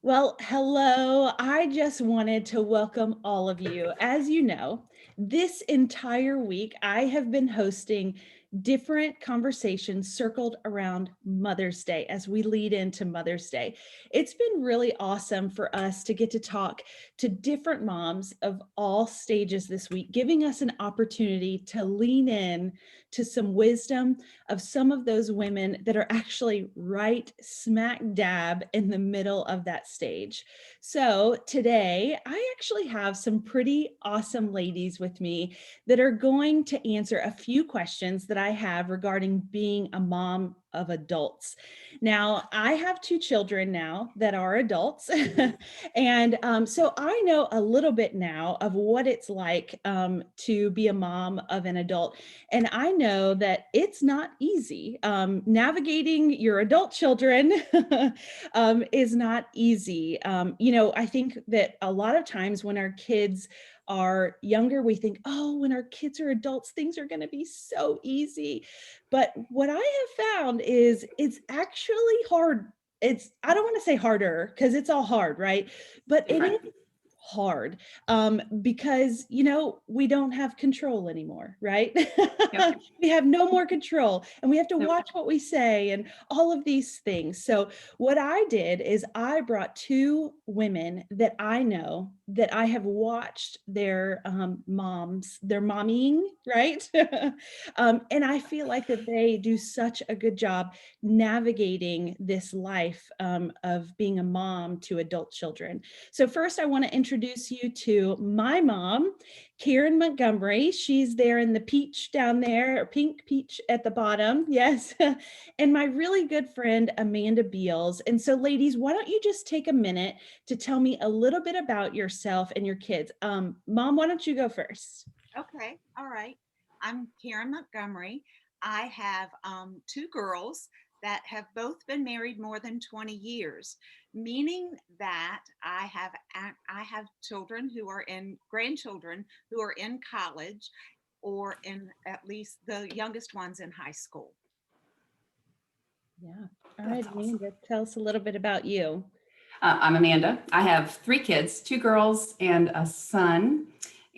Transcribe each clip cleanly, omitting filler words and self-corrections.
Well, hello. I just wanted to welcome all of you. As you know, this entire week I have been hosting different conversations circled around Mother's Day as we lead into Mother's Day. It's been really awesome for us to get to talk to different moms of all stages this week, giving us an opportunity to lean in to some wisdom of some of those women that are actually right smack dab in the middle of that stage. So today, I actually have some pretty awesome ladies with me that are going to answer a few questions that I have regarding being a mom of adults. Now, I have two children now that are adults. And so I know a little bit now of what it's like to be a mom of an adult. And I know that it's not easy. Navigating your adult children is not easy. I think that a lot of times when our kids are younger, we think, oh, when our kids are adults, things are going to be so easy. But what I have found is it's actually hard. I don't want to say harder because it's all hard, right? But it is Different. hard because we don't have control anymore, right? Yep. We have no more control and we have to Nope. watch what we say and all of these things. So what I did is I brought two women that I know that I have watched their moms, their mommying, right? And I feel like that they do such a good job navigating this life of being a mom to adult children. So first, I want to introduce you to my mom, Karen Montgomery. She's there in the peach down there, or pink peach at the bottom. Yes. And my really good friend, Amanda Beals. And so, ladies, why don't you just take a minute to tell me a little bit about yourself and your kids? Mom, why don't you go first? Okay, all right. I'm Karen Montgomery. I have two girls that have both been married more than 20 years, meaning that I have children who are in grandchildren who are in college or in at least the youngest ones in high school. Yeah. All right, That's awesome. Amanda, tell us a little bit about you. I'm Amanda. I have three kids, two girls and a son.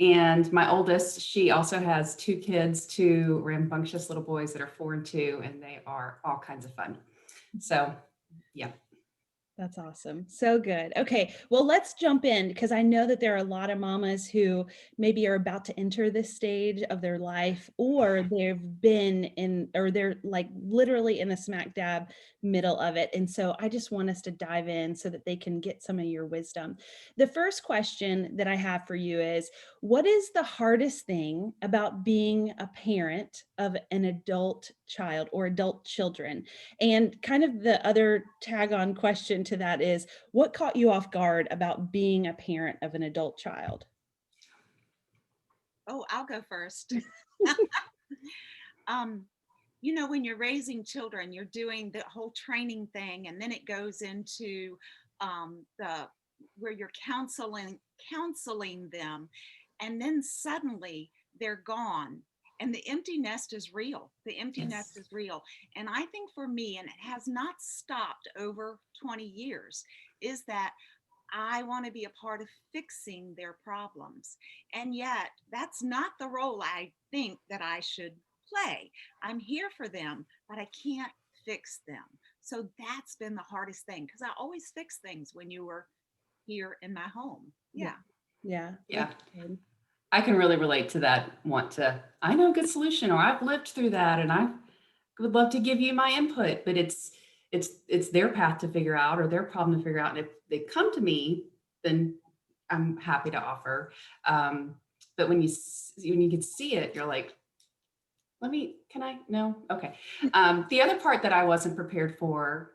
And my oldest, she also has two kids, two rambunctious little boys that are 4 and 2, and they are all kinds of fun. So, yeah. That's awesome. So good. Okay. Well, let's jump in because I know that there are a lot of mamas who maybe are about to enter this stage of their life, or they've been in, or they're like literally in the smack dab middle of it. And so I just want us to dive in so that they can get some of your wisdom. The first question that I have for you is, what is the hardest thing about being a parent of an adult child or adult children? And kind of the other tag on question to that is, what caught you off guard about being a parent of an adult child? Oh, I'll go first. um, when you're raising children, you're doing the whole training thing, and then it goes into the where you're counseling them, and then suddenly they're gone. And the empty nest is real. The empty nest Yes. is real. And I think for me, and it has not stopped over 20 years, is that I want to be a part of fixing their problems. And yet, that's not the role I think that I should play. I'm here for them, but I can't fix them. So that's been the hardest thing because I always fix things when you were here in my home. Yeah. Yeah. Yeah. Yeah. That's good. I can really relate to that. I know a good solution, or I've lived through that, and I would love to give you my input, but it's their path to figure out or their problem to figure out. And if they come to me, then I'm happy to offer. Um, but when you can see it, you're like, can I? No. Okay. The other part that I wasn't prepared for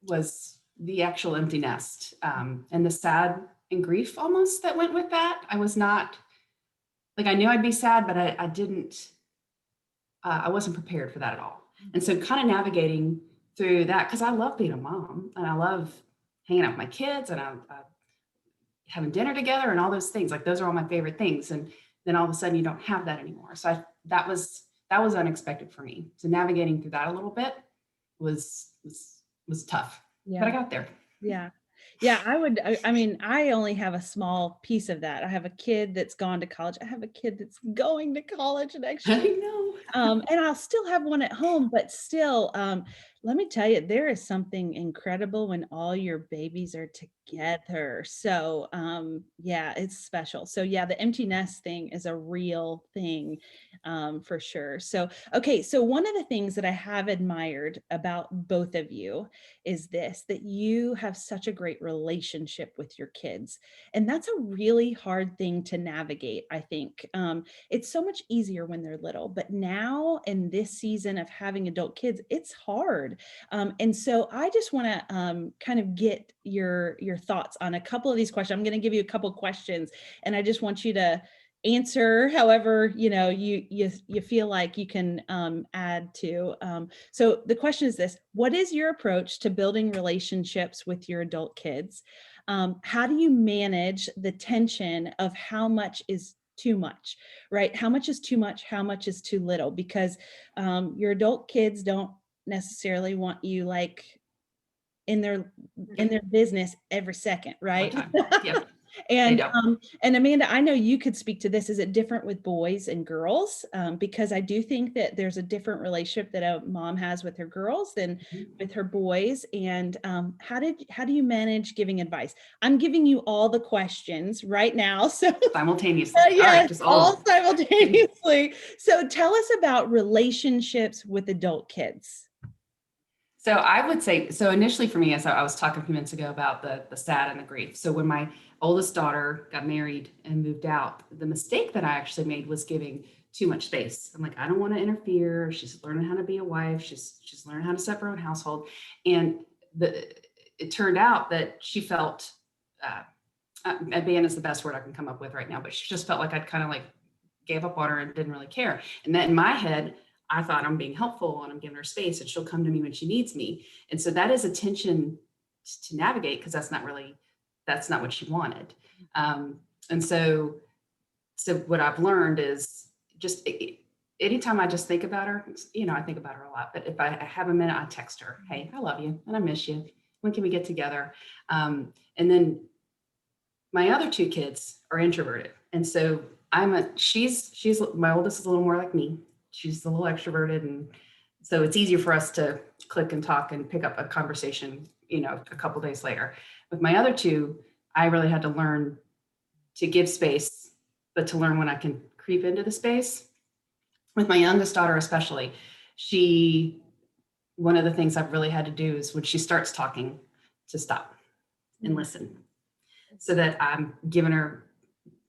was the actual empty nest, and the sad and grief almost that went with that. I was not like, I knew I'd be sad, but I wasn't prepared for that at all. And so kind of navigating through that, because I love being a mom and I love hanging out with my kids and I having dinner together and all those things. Like those are all my favorite things. And then all of a sudden you don't have that anymore. So that was unexpected for me. So navigating through that a little bit was tough, but I Yeah. got there. Yeah. Yeah, I mean, I only have a small piece of that. I have a kid that's gone to college. I have a kid that's going to college next I year. know. And I'll still have one at home, but still, let me tell you, there is something incredible when all your babies are together. So, yeah, it's special. So, yeah, the empty nest thing is a real thing, for sure. So, okay, so one of the things that I have admired about both of you is this, that you have such a great relationship with your kids. And that's a really hard thing to navigate, I think. It's so much easier when they're little, but now in this season of having adult kids, it's hard. And so I just want to kind of get your thoughts on a couple of these questions. I'm going to give you a couple questions, and I just want you to answer however you feel like you can add to. So the question is this: what is your approach to building relationships with your adult kids? How do you manage the tension of how much is too much, right? How much is too much? How much is too little? Because your adult kids don't necessarily want you like in their business every second, All the right? time. Yep. They And don't. and Amanda, I know you could speak to this. Is it different with boys and girls? Because I do think that there's a different relationship that a mom has with her girls than with her boys. And how do you manage giving advice? I'm giving you all the questions right now, so Simultaneously. All right, yes, just all all. simultaneously. So tell us about relationships with adult kids. So I would say, so initially for me, as I was talking a few minutes ago about the sad and the grief. So when my oldest daughter got married and moved out, the mistake that I actually made was giving too much space. I'm like, I don't want to interfere. She's learning how to be a wife. She's learning how to set her own household. And it turned out that she felt, abandoned is the best word I can come up with right now, but she just felt like I'd kind of like gave up on her and didn't really care. And then in my head, I thought I'm being helpful and I'm giving her space and she'll come to me when she needs me. And so that is a tension to navigate because that's not what she wanted. And so what I've learned is just anytime I just think about her, I think about her a lot, but if I have a minute, I text her, hey, I love you and I miss you. When can we get together? And then my other two kids are introverted. And so she's my oldest is a little more like me. She's a little extroverted. And so it's easier for us to click and talk and pick up a conversation, a couple days later. With my other two, I really had to learn to give space, but to learn when I can creep into the space. With my youngest daughter, especially, one of the things I've really had to do is when she starts talking to stop and listen so that I'm giving her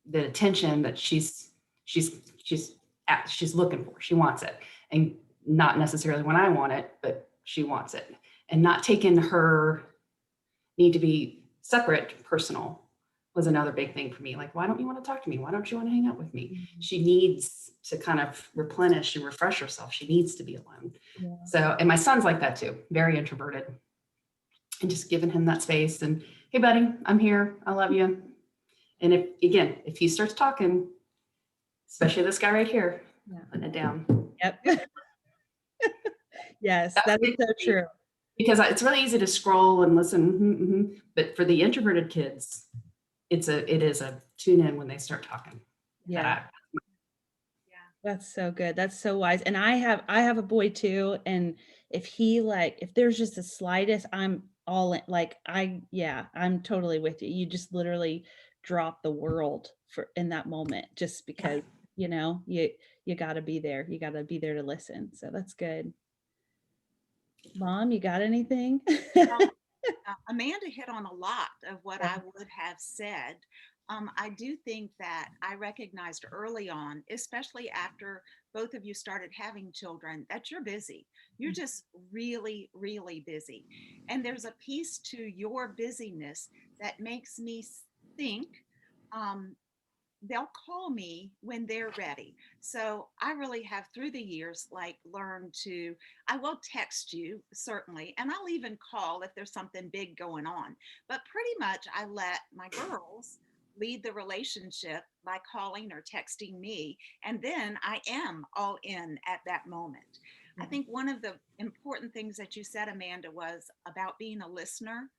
the attention that she's looking for. She wants it, and not necessarily when I want it, but she wants it, and not taking her need to be separate personal was another big thing for me. Like, why don't you want to talk to me? Why don't you want to hang out with me? Mm-hmm. She needs to kind of replenish and refresh herself. She needs to be alone. Yeah. So, and my son's like that too, very introverted, and just giving him that space and, hey buddy, I'm here. I love you. And if he starts talking, especially this guy right here, putting it down. Yep. Yes, that is so true. Because it's really easy to scroll and listen, but for the introverted kids, it is a tune in when they start talking. Yeah. That's so good. That's so wise. And I have a boy too. And if there's just the slightest, I'm all in, I'm totally with you. You just literally drop the world in that moment, just because, you gotta be there. You gotta be there to listen. So that's good. Mom, you got anything? Amanda hit on a lot of what I would have said. I do think that I recognized early on, especially after both of you started having children, that you're busy. You're just really, really busy. And there's a piece to your busyness that makes me think they'll call me when they're ready. So I really have through the years, learned I will text you certainly, and I'll even call if there's something big going on. But pretty much I let my girls lead the relationship by calling or texting me. And then I am all in at that moment. Mm-hmm. I think one of the important things that you said, Amanda, was about being a listener.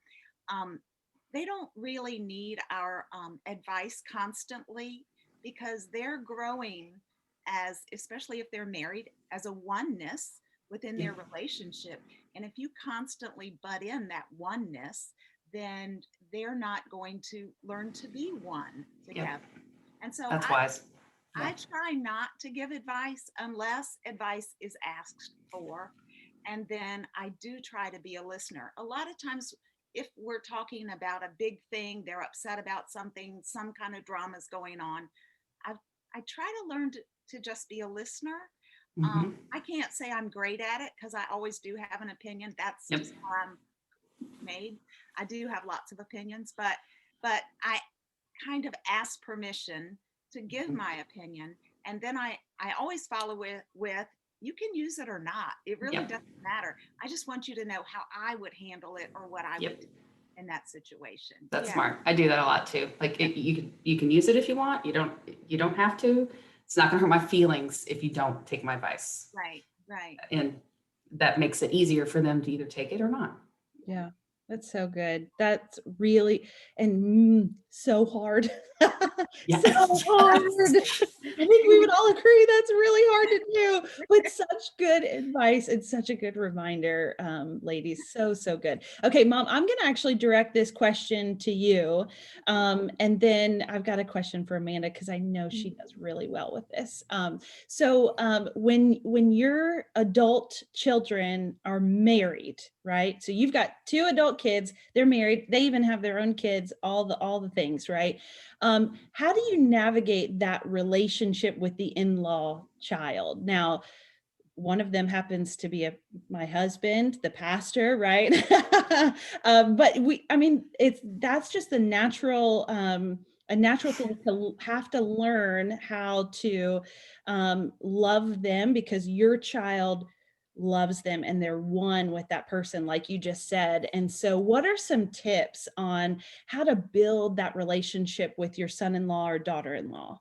they don't really need our advice constantly because they're growing as, especially if they're married, as a oneness within Yeah. their relationship. And if you constantly butt in that oneness, then they're not going to learn to be one together. And so That's wise. I Yeah. try not to give advice unless advice is asked for. And then I do try to be a listener. A lot of times, if we're talking about a big thing, they're upset about something, some kind of drama is going on, I, I try to learn to just be a listener. Mhm. I can't say I'm great at it because I always do have an opinion. That's Yep. just how I'm made. I do have lots of opinions, but I kind of ask permission to give Mhm. my opinion, and then I always follow with you can use it or not. It really Yep. doesn't matter. I just want you to know how I would handle it or what I Yep. would do in that situation. That's Yeah, smart. I do that a lot too. Like yeah, you can use it if you want. You don't have to. It's not gonna hurt my feelings if you don't take my advice. right, right. And that makes it easier for them to either take it or not. Yeah, that's so good. That's really and so hard. Yeah. So hard. I think we would all agree that's really hard to do, but such good advice and such a good reminder, ladies. So, so good. Okay, Mom, I'm going to actually direct this question to you. And then I've got a question for Amanda because I know she does really well with this. When your adult children are married, right? So you've got two adult kids, they're married, they even have their own kids, all the things, right? How do you navigate that relationship with the in-law child? Now, one of them happens to be my husband, the pastor, right? But that's just a natural thing to have to learn how to love them because your child loves them and they're one with that person, like you just said. And so, what are some tips on how to build that relationship with your son-in-law or daughter-in-law?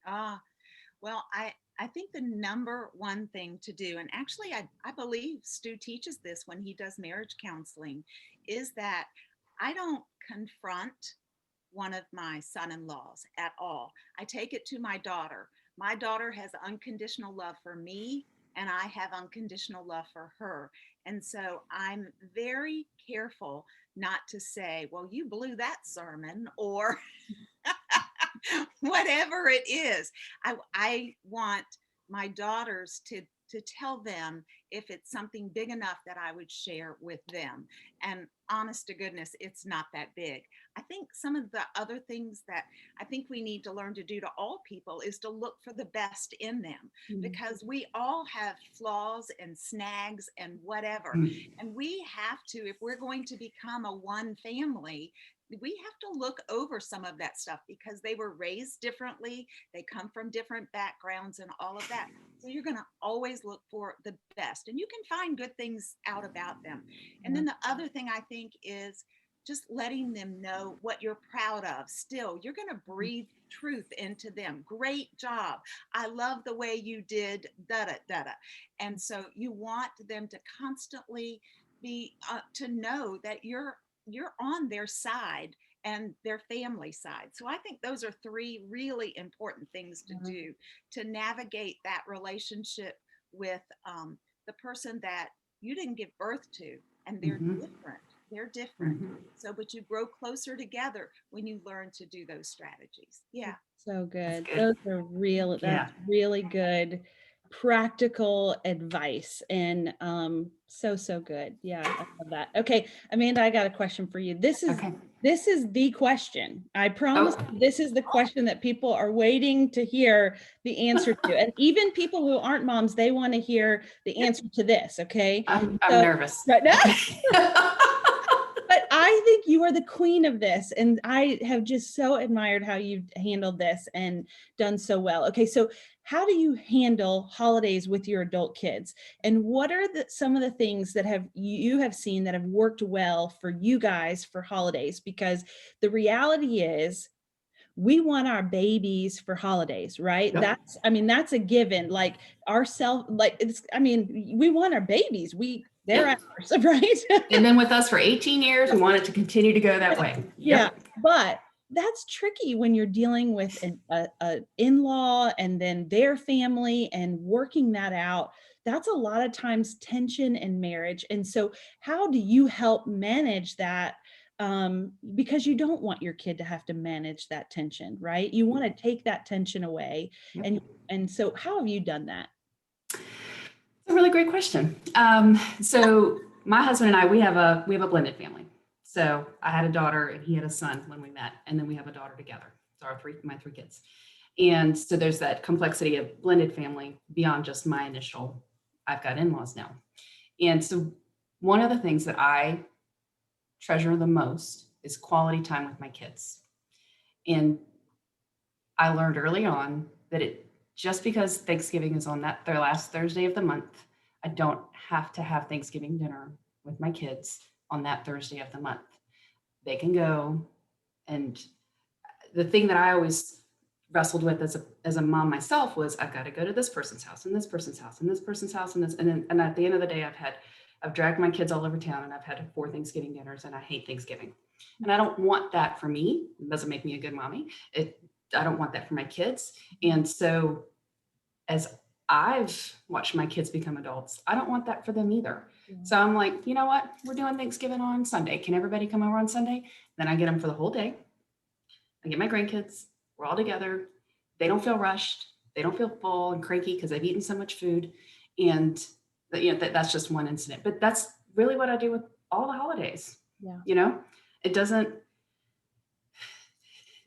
Ah, well, I think the number one thing to do, and actually I believe Stu teaches this when he does marriage counseling, is that I don't confront one of my son-in-laws at all. I take it to my daughter. My daughter has unconditional love for me, and I have unconditional love for her. And so I'm very careful not to say, well, you blew that sermon, or whatever it is. I want my daughters to tell them if it's something big enough that I would share with them. And honest to goodness, it's not that big. I think some of the other things that I think we need to learn to do to all people is to look for the best in them, because we all have flaws and snags and whatever. Mm. And we have to, if we're going to become a one family, we have to look over some of that stuff because they were raised differently, they come from different backgrounds and all of that. So you're going to always look for the best, and you can find good things out about them. And then the other thing I think is just letting them know what you're proud of. Still, you're going to breathe truth into them. Great job. I love the way you did da da da da. And so you want them to constantly be to know that you're on their side and their family side. So I think those are three really important things to do to navigate that relationship with the person that you didn't give birth to, and they're Mhm. different. They're different. Mhm. So, but you grow closer together when you learn to do those strategies. Yeah. So That's good. good. That's Yeah. really good practical advice and so so good. Yeah, I love that. Okay, Amanda, I got a question for you. Okay. This is the question. I promise Oh, you, this is the question that people are waiting to hear the answer to. And even people who aren't moms, they want to hear the answer to this, okay? I'm So nervous. right now, Okay. but I think you are the queen of this. And I have just so admired how you've handled this and done so well. Okay, so how do you handle holidays with your adult kids? And what are some of the things that you have seen that have worked well for you guys for holidays? Because the reality is we want our babies for holidays, right? Yep. That's a given. Like we want our babies. they're Yep. ours, right? And then with us for 18 years, we want it to continue to go that way. Yeah, Yep. but that's tricky when you're dealing with a in-law and then their family and working that out. That's a lot of times tension in marriage. And so how do you help manage that? Because you don't want your kid to have to manage that tension, right? You want to take that tension away. Yep. And so how have you done that? It's a really great question. So my husband and I, we have a blended family. So I had a daughter and he had a son when we met, and then we have a daughter together. So my three kids. And so there's that complexity of blended family beyond just my initial, I've got in-laws now. And so one of the things that I treasure the most is quality time with my kids. And I learned early on that just because Thanksgiving is on their last Thursday of the month, I don't have to have Thanksgiving dinner with my kids on that Thursday of the month. They can go. And the thing that I always wrestled with as a mom myself was, I've got to go to this person's house and this person's house and this person's house and this, and at the end of the day, I've dragged my kids all over town and I've had 4 Thanksgiving dinners and I hate Thanksgiving. And I don't want that for me. It doesn't make me a good mommy. I don't want that for my kids. And so as I've watched my kids become adults, I don't want that for them either. Yeah. So I'm like, you know what? We're doing Thanksgiving on Sunday. Can everybody come over on Sunday? Then I get them for the whole day. I get my grandkids. We're all together. They don't feel rushed. They don't feel full and cranky because they've eaten so much food. And that's just one incident. But that's really what I do with all the holidays. Yeah.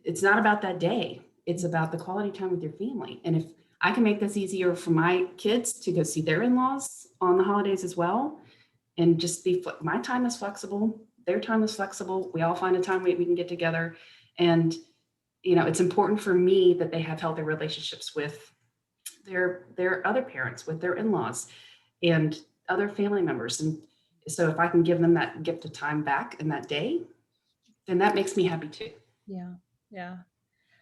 It's not about that day. It's about the quality time with your family. And if I can make this easier for my kids to go see their in-laws on the holidays as well, and just my time is flexible, their time is flexible. We all find a time we can get together. And, it's important for me that they have healthy relationships with their other parents, with their in-laws and other family members. And so if I can give them that gift of time back in that day, then that makes me happy too. Yeah. Yeah.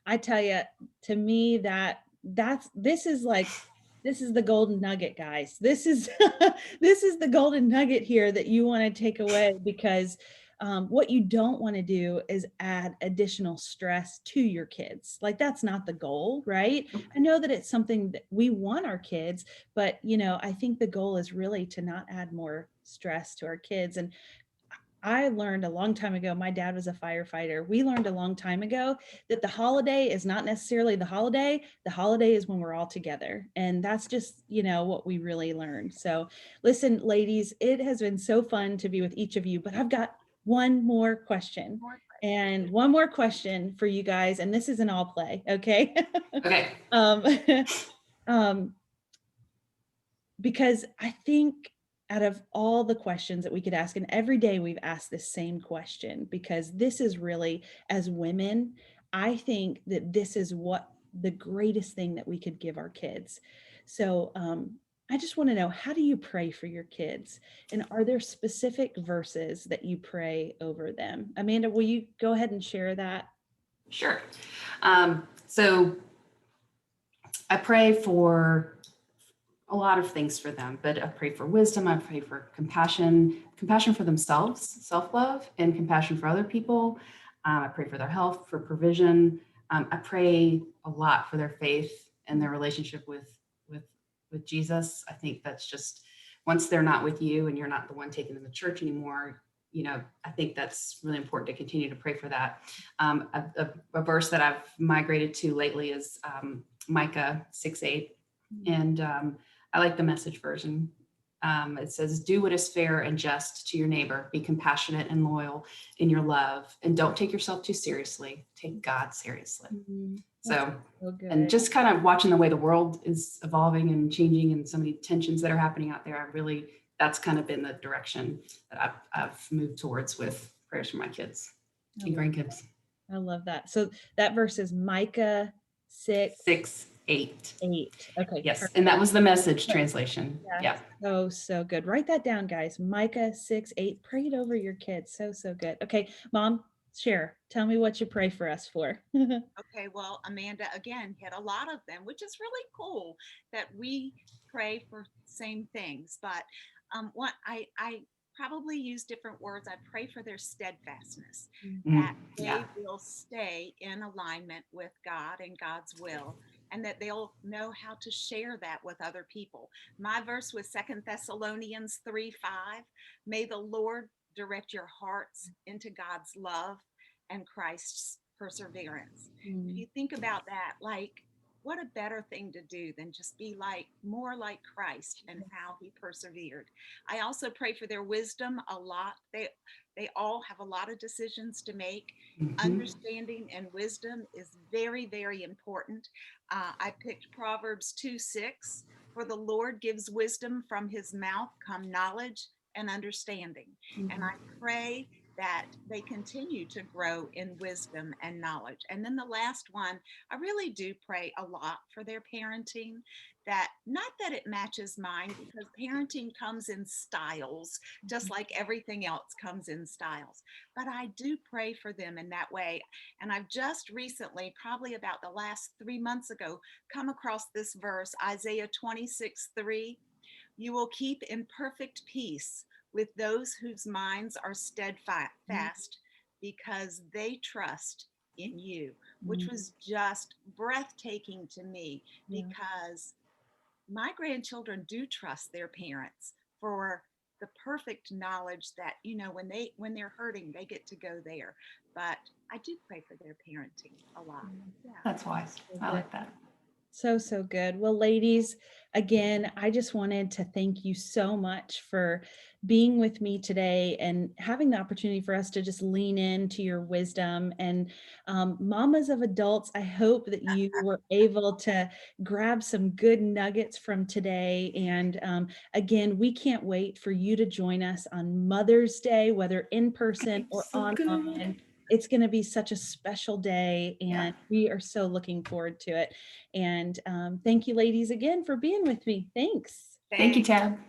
I tell you, to me, this is the golden nugget, guys. This is this is the golden nugget here that you want to take away, because what you don't want to do is add additional stress to your kids. Like, that's not the goal, right? I know that it's something that we want our kids, but I think the goal is really to not add more stress to our kids. And I learned a long time ago, my dad was a firefighter. We learned a long time ago that the holiday is not necessarily the holiday. The holiday is when we're all together. And that's just, what we really learned. So listen, ladies, it has been so fun to be with each of you, but I've got one more question. And one more question for you guys. And this is an all play. Okay. Okay. Because I think out of all the questions that we could ask, and every day we've asked this same question, because this is really, as women, I think that this is what the greatest thing that we could give our kids. So I just want to know, how do you pray for your kids? And are there specific verses that you pray over them? Amanda, will you go ahead and share that? Sure. So I pray for a lot of things for them, but I pray for wisdom. I pray for compassion for themselves, self-love, and compassion for other people. I pray for their health, for provision. I pray a lot for their faith and their relationship with Jesus. I think that's just, once they're not with you and you're not the one taking them to church anymore, I think that's really important to continue to pray for that. A verse that I've migrated to lately is Micah 6:8. And I like the Message version. It says, do what is fair and just to your neighbor. Be compassionate and loyal in your love. And don't take yourself too seriously. Take God seriously. Mm-hmm. So and just kind of watching the way the world is evolving and changing and so many tensions that are happening out there, that's kind of been the direction that I've moved towards with prayers for my kids and grandkids. I love that. So that verse is Micah 6:8. Okay. Yes. Perfect. And that was the Message translation. Yeah. So good. Write that down, guys. Micah 6:8. Pray it over your kids. So good. Okay, Mom, share. Tell me what you pray for us for. Okay, well, Amanda again hit a lot of them, which is really cool that we pray for same things. But What I probably use different words. I pray for their steadfastness, Mm, that yeah. they will stay in alignment with God and God's will, and that they'll know how to share that with other people. My verse was Second Thessalonians 3:5. May the Lord direct your hearts into God's love and Christ's perseverance. If Mm. you think about that, like, what a better thing to do than just be like more like Christ and how he persevered. I also pray for their wisdom a lot. They all have a lot of decisions to make. Mhm. Understanding and wisdom is very, very important. I picked Proverbs 2:6. For the Lord gives wisdom, from his mouth come knowledge and understanding. And I pray that they continue to grow in wisdom and knowledge. And then the last one, I really do pray a lot for their parenting, that not that it matches mine, because parenting comes in styles, just like everything else comes in styles. But I do pray for them in that way. And I've just recently, probably about the last 3 months ago, come across this verse, Isaiah 26:3. You will keep in perfect peace with those whose minds are steadfast because they trust in you, which Mm. was just breathtaking to me, Yeah. because my grandchildren do trust their parents for the perfect knowledge that, when they're hurting, they get to go there. But I do pray for their parenting a lot. Yeah. That's wise. So I good. like that. So, so good. Well, ladies, again, I just wanted to thank you so much for being with me today and having the opportunity for us to just lean into your wisdom. And mamas of adults, I hope that you were able to grab some good nuggets from today. And again, we can't wait for you to join us on Mother's Day, whether in person or So good. online. It's going to be such a special day, Yeah. and we are so looking forward to it. And thank you, ladies, again for being with me. Thanks. Thank you, Tab.